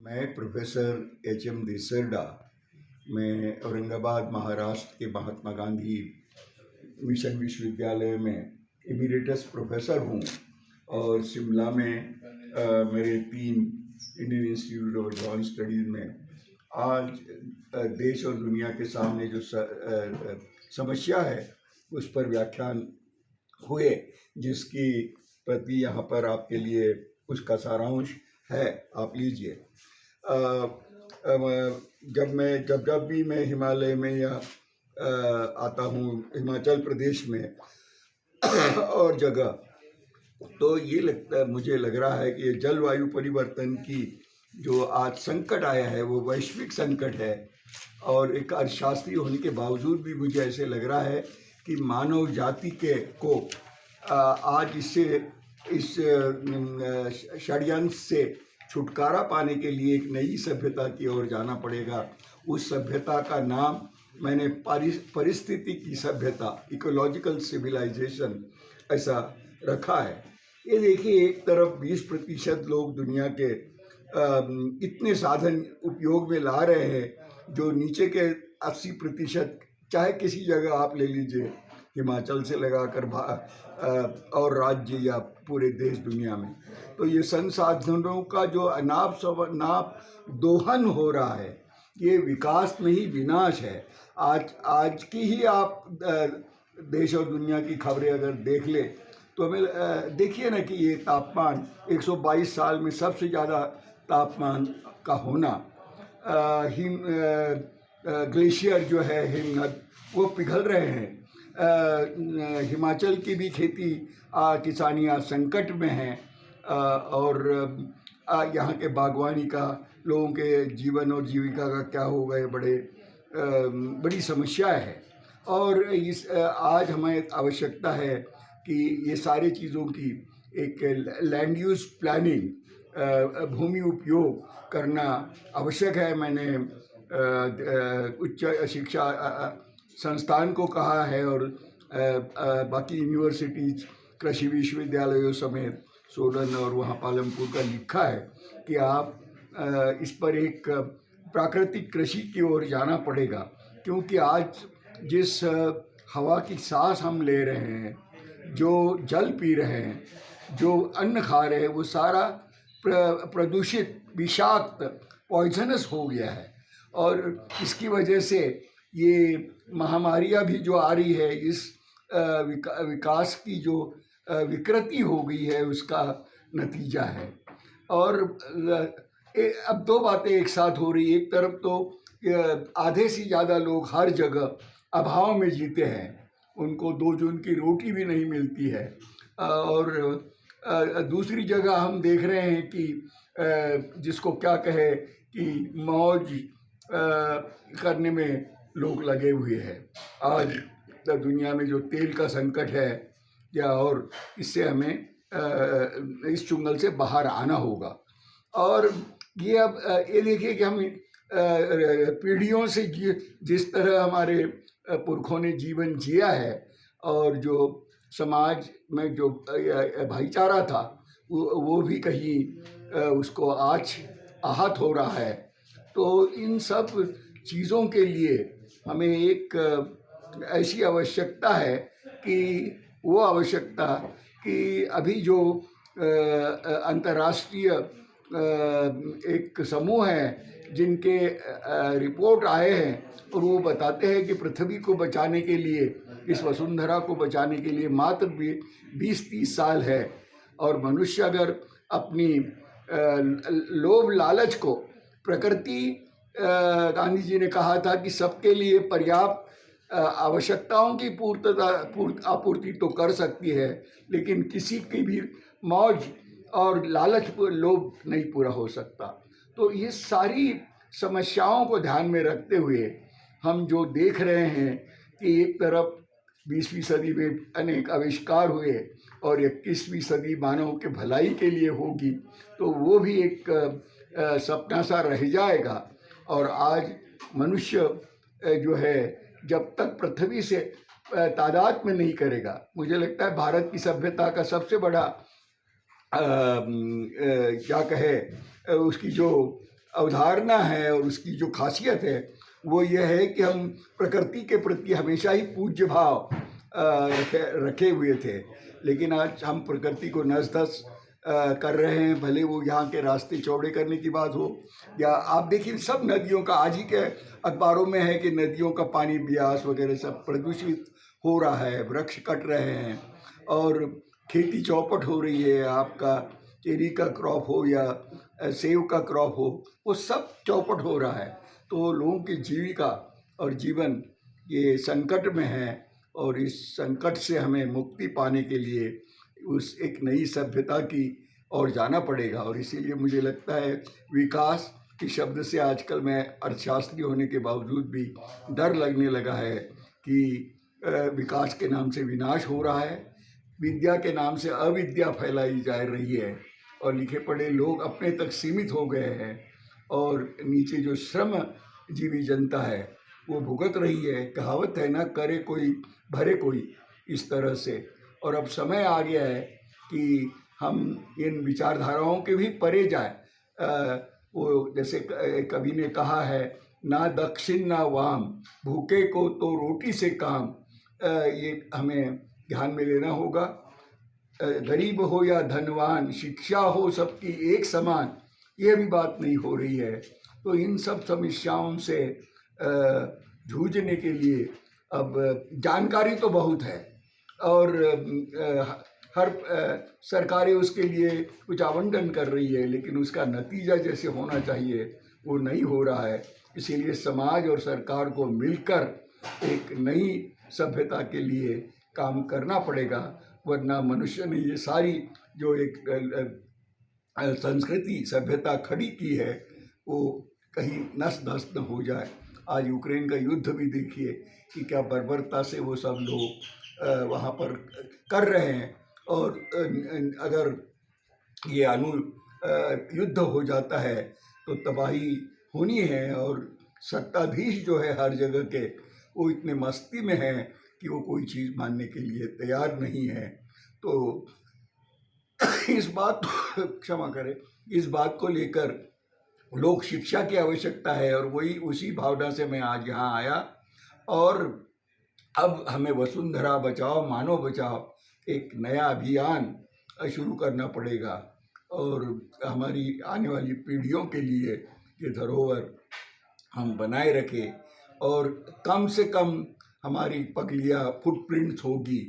मैं professor HM. Desarda, मैं औरंगाबाद महाराष्ट्र के महात्मा गांधी मिशन विश्वविद्यालय में इमेरिटस प्रोफेसर हूँ और शिमला में मेरे 3 Indian institute of advance studies में आज देश और दुनिया के सामने जो समस्या है उस पर व्याख्यान हुए, जिसकी प्रति यहाँ पर आपके लिए उसका सारांश है, आप लीजिए। जब भी मैं हिमालय में या आता हूँ, हिमाचल प्रदेश में और जगह, तो ये मुझे लग रहा है कि ये जलवायु परिवर्तन की जो आज संकट आया है वो वैश्विक संकट है। और एक अर्थशास्त्री होने के बावजूद भी मुझे ऐसे लग रहा है कि मानव जाति को आज इस षड्यंत्र से छुटकारा पाने के लिए एक नई सभ्यता की ओर जाना पड़ेगा। उस सभ्यता का नाम मैंने पारिस्थितिकी सभ्यता, इकोलॉजिकल सिविलाइजेशन ऐसा रखा है। ये देखिए, एक तरफ 20% लोग दुनिया के इतने साधन उपयोग में ला रहे हैं जो नीचे के 80%, चाहे किसी जगह आप ले लीजिए, हिमाचल से लगाकर और राज्य या पूरे देश दुनिया में, तो ये संसाधनों का जो अनाप दोहन हो रहा है, ये विकास नहीं विनाश है। आज की ही आप देश और दुनिया की खबरें अगर देख ले तो हमें देखिए ना कि ये तापमान 122 साल में सबसे ज़्यादा तापमान का होना, ग्लेशियर जो है हिमनद वो पिघल रहे हैं, हिमाचल की भी खेती किसानी आज संकट में है, और यहाँ के बागवानी का, लोगों के जीवन और जीविका का क्या हो गए, बड़ी समस्या है। और आज हमें आवश्यकता है कि ये सारी चीज़ों की एक लैंड यूज़ प्लानिंग, भूमि उपयोग करना आवश्यक है। मैंने उच्च शिक्षा संस्थान को कहा है और बाकी यूनिवर्सिटीज, कृषि विश्वविद्यालयों समेत सोलन और वहाँ पालमपुर का लिखा है कि आप इस पर एक प्राकृतिक कृषि की ओर जाना पड़ेगा, क्योंकि आज जिस हवा की सांस हम ले रहे हैं, जो जल पी रहे हैं, जो अन्न खा रहे हैं, वो सारा प्रदूषित, विषाक्त, पॉइजनस हो गया है। और इसकी वजह से ये महामारियाँ भी जो आ रही है, इस विकास की जो विकृति हो गई है, उसका नतीजा है। और अब 2 बातें एक साथ हो रही। एक तरफ तो आधे से ज़्यादा लोग हर जगह अभाव में जीते हैं, उनको 2 जून की रोटी भी नहीं मिलती है, और दूसरी जगह हम देख रहे हैं कि जिसको क्या कहे कि मौज करने में लोग लगे हुए हैं। आज दुनिया में जो तेल का संकट है, या और इससे हमें इस चुंगल से बाहर आना होगा। और ये अब ये देखिए कि हम पीढ़ियों से जिस तरह हमारे पुरखों ने जीवन जिया है, और जो समाज में जो भाईचारा था वो भी कहीं उसको आज आहत हो रहा है। तो इन सब चीज़ों के लिए हमें एक ऐसी आवश्यकता है कि वो आवश्यकता कि अभी जो अंतर्राष्ट्रीय एक समूह है जिनके रिपोर्ट आए हैं, और वो बताते हैं कि पृथ्वी को बचाने के लिए, इस वसुंधरा को बचाने के लिए मात्र 20-30 साल है। और मनुष्य अगर अपनी लोभ लालच को, प्रकृति, गांधी जी ने कहा था कि सबके लिए पर्याप्त आवश्यकताओं की आपूर्ति तो कर सकती है, लेकिन किसी की भी मौज और लालच, लोभ नहीं पूरा हो सकता। तो ये सारी समस्याओं को ध्यान में रखते हुए हम जो देख रहे हैं कि एक तरफ 20वीं सदी में अनेक आविष्कार हुए और 21वीं सदी मानव के भलाई के लिए होगी, तो वो भी एक सपना सा रह जाएगा। और आज मनुष्य जो है, जब तक पृथ्वी से तादाद में नहीं करेगा, मुझे लगता है भारत की सभ्यता का सबसे बड़ा क्या कहे उसकी जो अवधारणा है और उसकी जो खासियत है वो ये है कि हम प्रकृति के प्रति हमेशा ही पूज्य भाव रखे हुए थे, लेकिन आज हम प्रकृति को नज़-धस कर रहे हैं। भले वो यहाँ के रास्ते चौड़े करने की बात हो, या आप देखिए सब नदियों का, आज ही के अखबारों में है कि नदियों का पानी, ब्यास वगैरह सब प्रदूषित हो रहा है, वृक्ष कट रहे हैं और खेती चौपट हो रही है। आपका चेरी का क्रॉप हो या सेब का क्रॉप हो, वो सब चौपट हो रहा है। तो लोगों की जीविका और जीवन ये संकट में है और इस संकट से हमें मुक्ति पाने के लिए उस एक नई सभ्यता की ओर जाना पड़ेगा। और इसीलिए मुझे लगता है विकास इस शब्द से आजकल मैं अर्थशास्त्री होने के बावजूद भी डर लगने लगा है कि विकास के नाम से विनाश हो रहा है, विद्या के नाम से अविद्या फैलाई जा रही है और लिखे पढ़े लोग अपने तक सीमित हो गए हैं और नीचे जो श्रम जीवी जनता है वो भुगत रही है। कहावत है ना, करे कोई भरे कोई, इस तरह से। और अब समय आ गया है कि हम इन विचारधाराओं के भी परे जाए। वो जैसे कवि ने कहा है, ना दक्षिण ना वाम, भूखे को तो रोटी से काम। ये हमें ध्यान में लेना होगा। गरीब हो या धनवान, शिक्षा हो सबकी एक समान, ये भी बात नहीं हो रही है। तो इन सब समस्याओं से जूझने के लिए अब जानकारी तो बहुत है और हर सरकारें उसके लिए कुछ आवंटन कर रही है, लेकिन उसका नतीजा जैसे होना चाहिए वो नहीं हो रहा है। इसीलिए समाज और सरकार को मिलकर एक नई सभ्यता के लिए काम करना पड़ेगा, वरना मनुष्य ने ये सारी जो एक संस्कृति सभ्यता खड़ी की है वो कहीं नष्ट धस्त न हो जाए। आज यूक्रेन का युद्ध भी देखिए कि क्या बर्बरता से वो सब लोग वहाँ पर कर रहे हैं और अगर ये युद्ध हो जाता है तो तबाही होनी है। और सत्ताधीश जो है हर जगह के, वो इतने मस्ती में हैं कि वो कोई चीज़ मानने के लिए तैयार नहीं है। तो इस बात क्षमा करें, इस बात को लेकर लोक शिक्षा की आवश्यकता है और वही उसी भावना से मैं आज यहाँ आया। और अब हमें वसुंधरा बचाओ मानव बचाओ एक नया अभियान शुरू करना पड़ेगा और हमारी आने वाली पीढ़ियों के लिए ये धरोहर हम बनाए रखें और कम से कम हमारी पगलियाँ फुटप्रिंट्स होगी